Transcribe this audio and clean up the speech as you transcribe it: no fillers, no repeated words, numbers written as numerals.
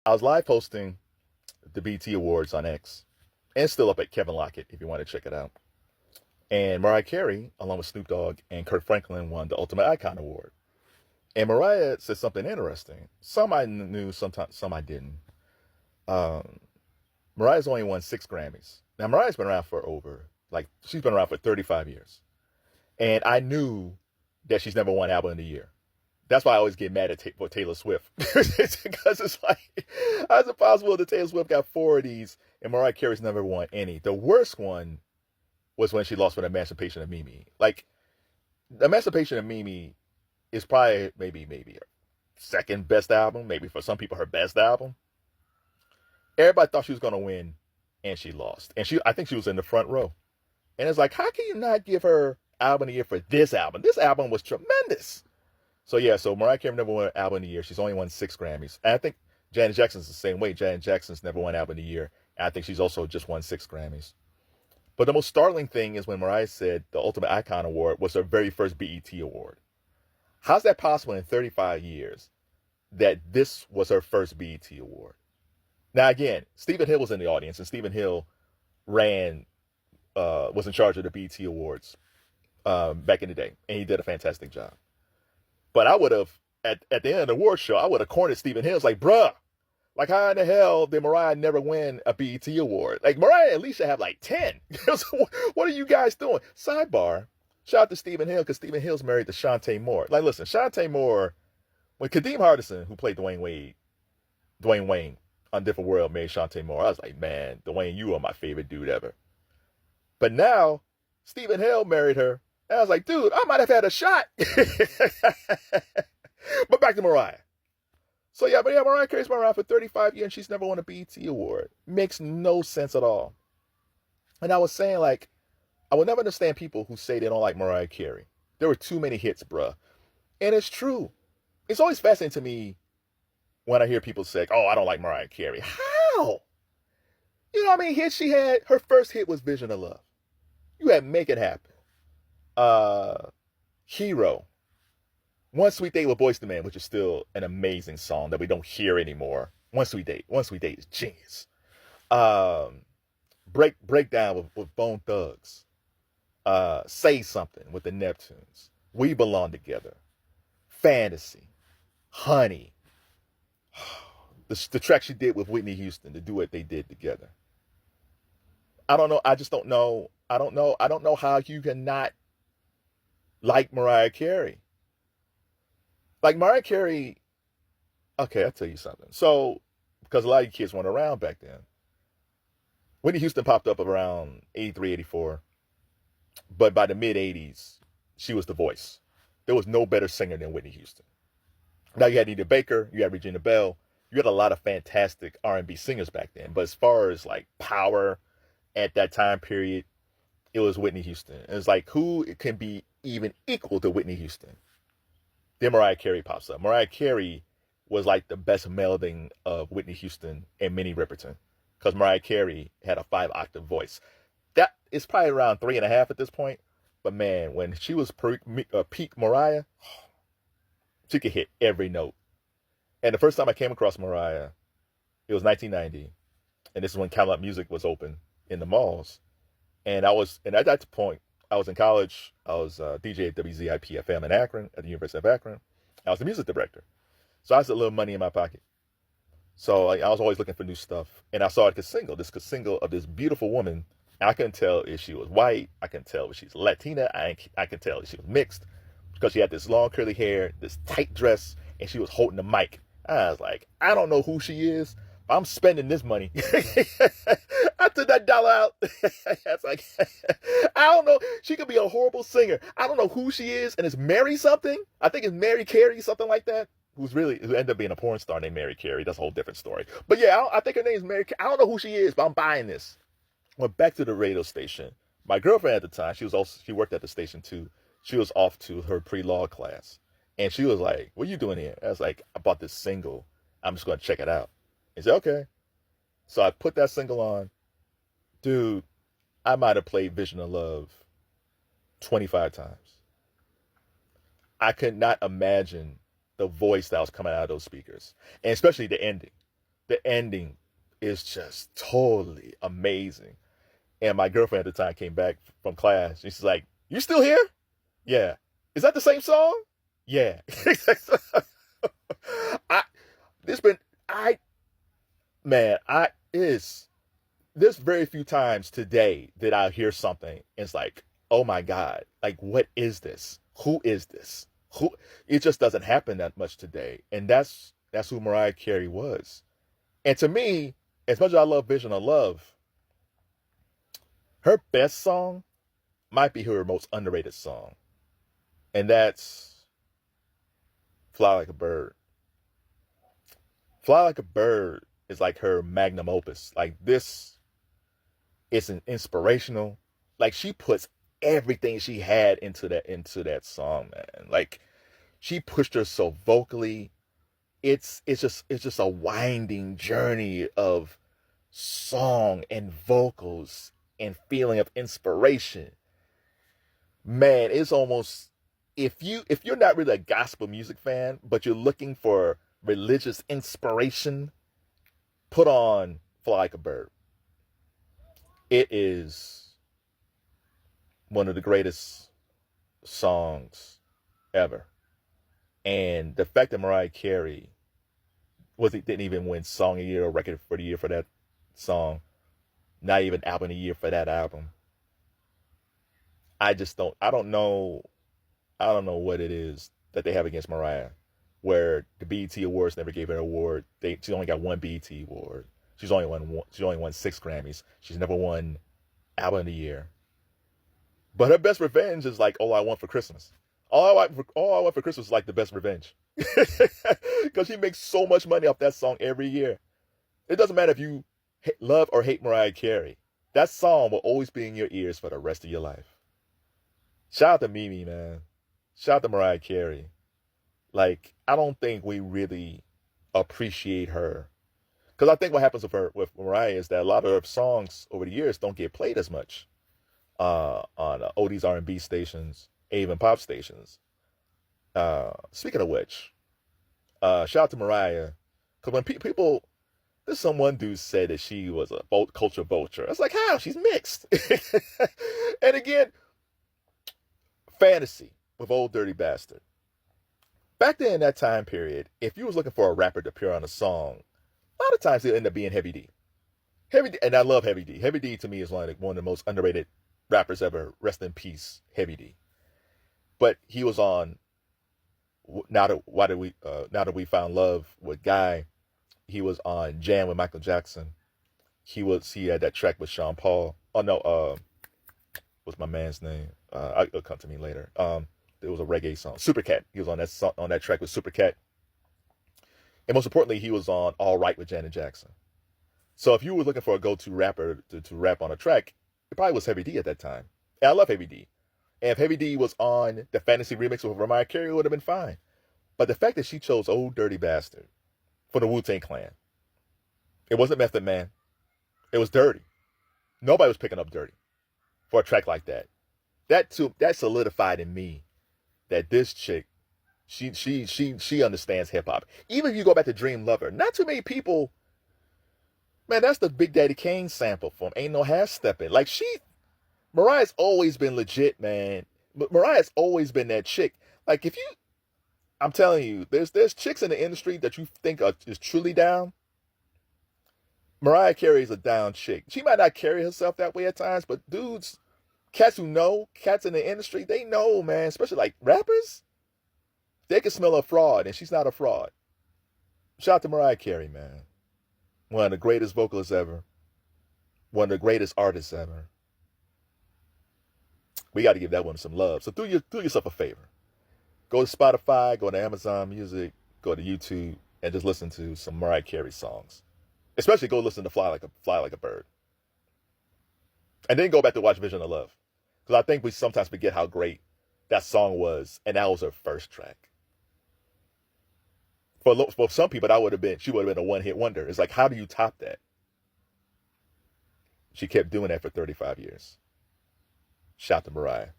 I was live posting the BT Awards on X, and it's still up at Kevin Lockett if you want to check it out. And Mariah Carey, along with Snoop Dogg and Kirk Franklin, won the Ultimate Icon Award. And Mariah said something interesting. Some I knew, sometimes some I didn't. Um, Mariah's only won 6 Grammys. Now Mariah's been around for she's been around for 35 years, and I knew that she's never won Album of the Year. That's why I always get mad at for Taylor Swift. Because it's like, how is it possible that Taylor Swift got 4 of these and Mariah Carey's never won any? The worst one was when she lost with Emancipation of Mimi. Like, the Emancipation of Mimi is probably maybe her second best album, maybe for some people her best album. Everybody thought she was going to win, and she lost. And I think she was in the front row. And it's like, how can you not give her Album of the Year for this album? This album was tremendous. So Mariah Carey never won Album of the Year. She's only won 6 Grammys. And I think Janet Jackson's the same way. Janet Jackson's never won Album of the Year. And I think she's also just won 6 Grammys. But the most startling thing is when Mariah said the Ultimate Icon Award was her very first BET award. How's that possible in 35 years that this was her first BET award? Now, again, Stephen Hill was in the audience, and Stephen Hill was in charge of the BET Awards back in the day, and he did a fantastic job. But I would have, at the end of the award show, I would have cornered Stephen Hill. It's like, bruh, like how in the hell did Mariah never win a BET award? Like, Mariah at least should have like 10. So what are you guys doing? Sidebar, shout out to Stephen Hill, because Stephen Hill's married to Shantae Moore. Like, listen, Shantae Moore, when Kadeem Hardison, who played Dwayne Wayne on Different World, married Shantae Moore, I was like, man, Dwayne, you are my favorite dude ever. But now, Stephen Hill married her, and I was like, dude, I might have had a shot. But back to Mariah. So Mariah Carey's been around for 35 years and she's never won a BET award. Makes no sense at all. And I was saying, like, I will never understand people who say they don't like Mariah Carey. There were too many hits, bruh. And it's true. It's always fascinating to me when I hear people say, oh, I don't like Mariah Carey. How? You know how many hits she had? Her first hit was Vision of Love. You had Make It Happen. Hero. One Sweet Day with Boyz II Men, which is still an amazing song that we don't hear anymore. One Sweet Day is genius. Breakdown with Bone Thugs. Say Something with the Neptunes. We Belong Together. Fantasy. Honey. The track she did with Whitney Houston, the duet they did together. I don't know. I just don't know. I don't know how you can not like Mariah Carey. Like, Mariah Carey, okay, I'll tell you something. So, because a lot of you kids weren't around back then, Whitney Houston popped up around 83, 84. But by the mid-'80s, she was the voice. There was no better singer than Whitney Houston. Now, you had Anita Baker, you had Regina Bell. You had a lot of fantastic R&B singers back then. But as far as, like, power at that time period, it was Whitney Houston. And it's like, who can be even equal to Whitney Houston? Then Mariah Carey pops up. Mariah Carey was like the best melding of Whitney Houston and Minnie Riperton, because Mariah Carey had a 5-octave voice. That is probably around 3.5 at this point. But man, when she was peak Mariah, she could hit every note. And the first time I came across Mariah, it was 1990. And this is when Camelot Music was open in the malls. And at that point, I was in college. I was DJ at WZIP FM in Akron, at the University of Akron. I was the music director. So I had a little money in my pocket. So I was always looking for new stuff. And I saw this single of this beautiful woman. I couldn't tell if she was white. I couldn't tell if she's Latina. I could tell if she was mixed, because she had this long curly hair, this tight dress, and she was holding the mic. I was like, I don't know who she is, but I'm spending this money. I took that dollar out. I was like, I don't know. She could be a horrible singer. I don't know who she is. And it's Mary something. I think it's Mary Carey, something like that. Who ended up being a porn star named Mary Carey. That's a whole different story. But yeah, I think her name is Mary Carey. I don't know who she is, but I'm buying this. Went back to the radio station. My girlfriend at the time, she worked at the station too. She was off to her pre-law class. And she was like, what are you doing here? I was like, I bought this single. I'm just going to check it out. He said, okay. So I put that single on. Dude, I might have played Vision of Love 25 times. I could not imagine the voice that was coming out of those speakers. And especially the ending. The ending is just totally amazing. And my girlfriend at the time came back from class. And she's like, "You still here?" "Yeah." "Is that the same song?" "Yeah." I this been I man, I is there's very few times today that I hear something and it's like, oh my God, like what is this? Who is this? Who It just doesn't happen that much today. And that's who Mariah Carey was. And to me, as much as I love Vision of Love, her best song might be her most underrated song. And that's Fly Like a Bird. Fly Like a Bird is like her magnum opus. Like this is an inspirational. Like she puts everything she had into that song, man. Like she pushed her so vocally. It's just a winding journey of song and vocals and feeling of inspiration. Man, it's almost if you're not really a gospel music fan, but you're looking for religious inspiration, put on Fly Like a Bird. It is one of the greatest songs ever. And the fact that Mariah Carey didn't even win Song of the Year or Record for the Year for that song, not even Album of the Year for that album. I don't know what it is that they have against Mariah, where the BET Awards never gave her an award. She only got one BET award. She only won 6 Grammys. She's never won Album of the Year. But her best revenge is like All I Want for Christmas. All I Want for Christmas is like the best revenge. Because she makes so much money off that song every year. It doesn't matter if you love or hate Mariah Carey. That song will always be in your ears for the rest of your life. Shout out to Mimi, man. Shout out to Mariah Carey. Like, I don't think we really appreciate her. Because I think what happens with Mariah is that a lot of her songs over the years don't get played as much on oldies R&B stations, even pop stations. Speaking of which, shout out to Mariah. Because when people, there's someone dude said that she was a culture vulture. I was like, how? She's mixed. And again, Fantasy with Old Dirty Bastard. Back then in that time period, if you was looking for a rapper to appear on a song, a lot of times it'll end up being Heavy D. Heavy D, and I love Heavy D. Heavy D to me is one of the most underrated rappers ever. Rest in peace, Heavy D. But he was on Now That We Found Love with Guy. He was on Jam with Michael Jackson. He had that track with Sean Paul. Oh no, what's my man's name? It'll come to me later. It was a reggae song. Supercat. He was on that track with Supercat. And most importantly, he was on All Right with Janet Jackson. So if you were looking for a go-to rapper to rap on a track, it probably was Heavy D at that time. And I love Heavy D. And if Heavy D was on the Fantasy remix with Mariah Carey, it would have been fine. But the fact that she chose Old Dirty Bastard for the Wu-Tang Clan, it wasn't Method Man. It was Dirty. Nobody was picking up Dirty for a track like that. That solidified in me that this chick, she understands hip hop. Even if you go back to Dream Lover, not too many people, man, that's the Big Daddy Kane sample from Ain't No Half Steppin'. Like Mariah's always been legit, man. Mariah's always been that chick. Like I'm telling you, there's chicks in the industry that you think is truly down. Mariah Carey is a down chick. She might not carry herself that way at times, but cats in the industry, they know, man, especially like rappers, they can smell a fraud, and she's not a fraud. Shout out to Mariah Carey, man. One of the greatest vocalists ever. One of the greatest artists ever. We got to give that one some love. So do yourself a favor. Go to Spotify, go to Amazon Music, go to YouTube, and just listen to some Mariah Carey songs. Especially go listen to Fly Like a Bird. And then go back to watch Vision of Love. Because I think we sometimes forget how great that song was, and that was her first track. For some people, she would have been a one-hit wonder. It's like, how do you top that? She kept doing that for 35 years. Shout to Mariah.